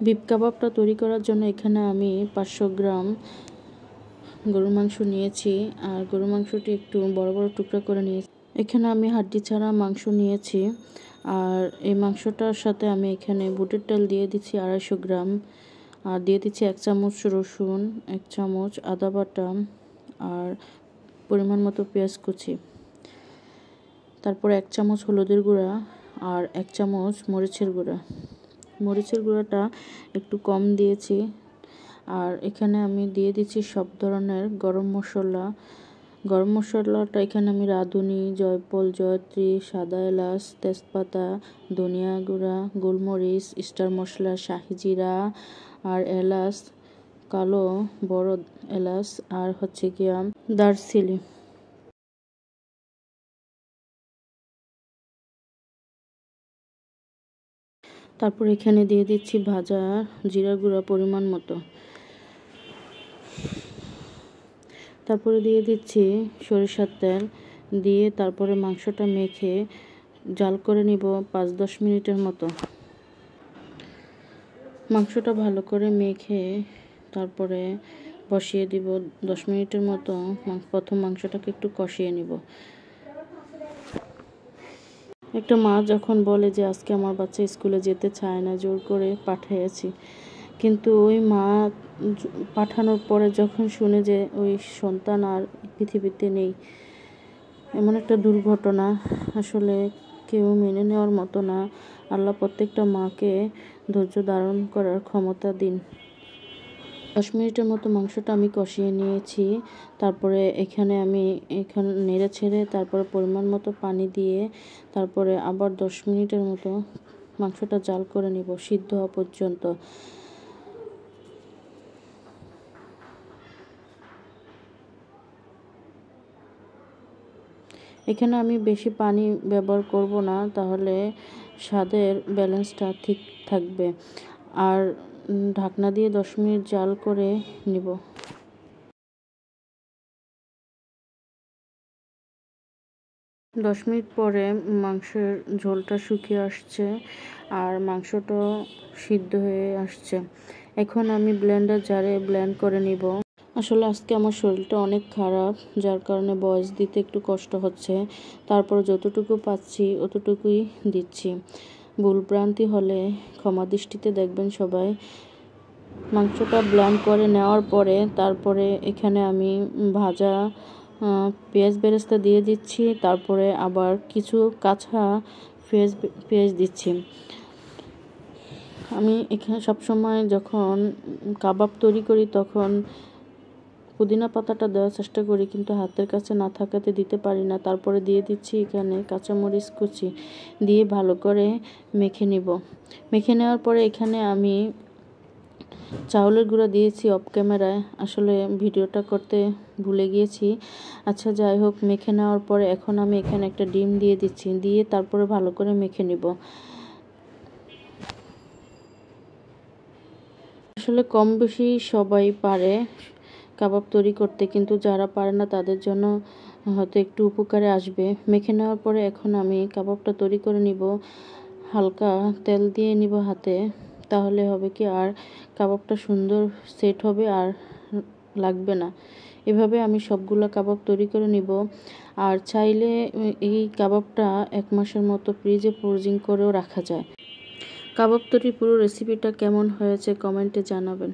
Beef কাবাবটা তৈরি করার জন্য এখানে আমি 500 গ্রাম গরুর মাংস নিয়েছি। আর গরুর মাংসটি একটু বড় বড় টুকরা করে নিয়েছি। এখানে আমি হাড্ডি ছাড়া মাংস নিয়েছি। আর এই মাংসটার সাথে আমি এখানে বুটের ডাল দিয়ে দিচ্ছি 250 গ্রাম, আর দিয়ে দিচ্ছি 1 চামচ রসুন, 1 চামচ আদা বাটা, আর পরিমাণ মতো পেঁয়াজ কুচি। তারপর 1 চামচ হলুদের গুঁড়া আর 1 চামচ মরিচের গুঁড়া। মরিচের গুঁড়াটা একটু কম দিয়েছি। আর এখানে আমি দিয়ে দিচ্ছি সব ধরনের গরম মশলা। গরম মশলাটা এখানে আমি রাঁধুনি, জয়ফল, জয়ত্রী, সাদা এলাচ, তেজপাতা, ধনিয়া গুঁড়া, গোলমরিচ, স্টার মশলা, শাহি জিরা, আর এলাচ, কালো বড় এলাচ, আর হচ্ছে গিয়া দারচিনি। তারপর এখানে দিয়ে দিচ্ছি ভাজা জিরা গুঁড়া পরিমাণ মতো। তারপরে দিয়ে দিচ্ছি সরিষার তেল, দিয়ে তারপরে মাংসটা মেখে জাল করে নিব 5-10 মিনিটের মতো। মাংসটা ভালো করে মেখে তারপরে বসিয়ে দিব 10 মিনিটের মতো। প্রথম মাংসটাকে একটু কষিয়ে নিব। একটা মা যখন বলে যে আজকে আমার বাচ্চা স্কুলে যেতে চায় না, জোর করে পাঠিয়েছি, কিন্তু ওই মা পাঠানোর পরে যখন শুনে যে ওই সন্তান আর পৃথিবীতে নেই, এমন একটা দুর্ঘটনা আসলে কেউ মেনে নেওয়ার মতো না। আল্লাহ প্রত্যেকটা মাকে ধৈর্য ধারণ করার ক্ষমতা দিন। 10 মিনিটের মতো মাংসটা আমি কষিয়ে নিয়েছি। তারপরে এখানে আমি নেড়ে ছেড়ে তারপরে পরিমাণ মতো পানি দিয়ে তারপরে আবার 10 মিনিটের মতো মাংসটা জাল করে নিব সিদ্ধ হওয়া পর্যন্ত। এখানে আমি বেশি পানি ব্যবহার করব না, তাহলে স্বাদের ব্যালেন্সটা ঠিক থাকবে। আর ঢাকনা দিয়ে 10 মিনিট জাল করে নিব। 10 মিনিট পরে মাংসের ঝোলটা শুকিয়ে আসছে আর মাংসটাও সিদ্ধ হয়ে আসছে। এখন আমি ব্লেন্ডার জারে ব্লেন্ড করে নিব। আসলে আজকে আমার শরীরটা অনেক খারাপ, যার কারণে ভয়েস দিতে একটু কষ্ট হচ্ছে। তারপর যতটুকু পাচ্ছি অতটুকুই দিচ্ছি। ভুলভ্রান্তি হলে ক্ষমা দৃষ্টিতে দেখবেন সবাই। মাংসটা ব্লেন্ড করে নেওয়ার পরে তারপরে এখানে আমি ভাজা পেঁয়াজ বেরেস্তা দিয়ে দিচ্ছি। তারপরে আবার কিছু কাঁচা পেঁয়াজ দিচ্ছি। আমি এখানে সবসময় যখন কাবাব তৈরি করি তখন পুদিনা পাতাটা দেওয়ার চেষ্টা করি, কিন্তু হাতের কাছে না থাকাতে দিতে পারি না। তারপরে দিয়ে দিচ্ছি এখানে কাঁচামরিচ কুচি, দিয়ে ভালো করে মেখে নিব। মেখে নেওয়ার পরে এখানে আমি চাউলের গুঁড়া দিয়েছি অফ ক্যামেরায়, আসলে ভিডিওটা করতে ভুলে গিয়েছি। আচ্ছা যাই হোক, মেখে নেওয়ার পরে এখন আমি এখানে একটা ডিম দিয়ে দিচ্ছি, দিয়ে তারপরে ভালো করে মেখে নিব। আসলে কম বেশি সবাই পারে কাবাব তৈরি করতে, কিন্তু যারা পারে না তাদের জন্য হয়তো একটু উপকারে আসবে। মেখে নেওয়ার পরে এখন আমি কাবাবটা তৈরি করে নিব। হালকা তেল দিয়ে নিব হাতে, তাহলে হবে কি আর কাবাবটা সুন্দর সেট হবে আর লাগবে না। এভাবে আমি সবগুলো কাবাব তৈরি করে নিব। আর চাইলে এই কাবাবটা 1 মাসের মতো ফ্রিজে ফ্রোজিং করেও রাখা যায়। কাবাব তৈরির পুরো রেসিপিটা কেমন হয়েছে কমেন্টে জানাবেন।